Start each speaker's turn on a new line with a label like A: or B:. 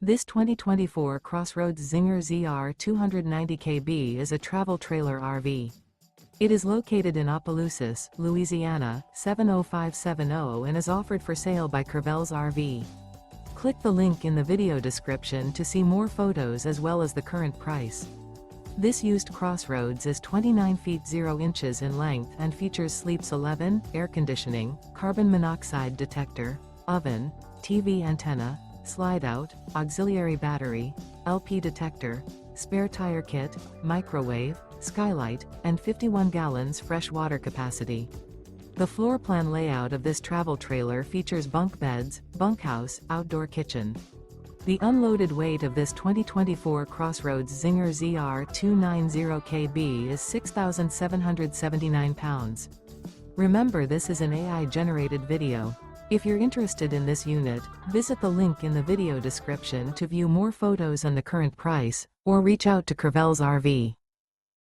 A: This 2024 CrossRoads Zinger ZR 290kb is a travel trailer RV. It is located in Opelousas, Louisiana, 70570 and is offered for sale by CrossRoads RV. Click the link in the video description to see more photos as well as the current price. This used CrossRoads is 29 feet 0 inches in length and features sleeps 11, air conditioning, carbon monoxide detector, oven, TV antenna, slide-out, auxiliary battery, LP detector, spare tire kit, microwave, skylight, and 51 gallons fresh water capacity. The floor plan layout of this travel trailer features bunk beds, bunkhouse, outdoor kitchen. The unloaded weight of this 2024 CrossRoads Zinger ZR 290kb is 6,779 pounds. Remember, this is an AI-generated video. If you're interested in this unit, visit the link in the video description to view more photos and the current price, or reach out to CrossRoads RV.